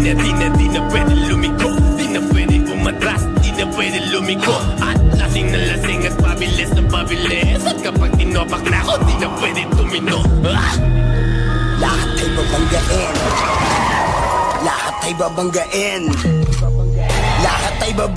Di na pwede lumiko, di na pwede umatras, di na pwede lumiko. At lasing na lasing at pabilis na pabilis. At kapag tinopak na ako, di na pwede tumino. Lahat ay babanggain. Lahat ay babanggain. Lahat ay babanggain.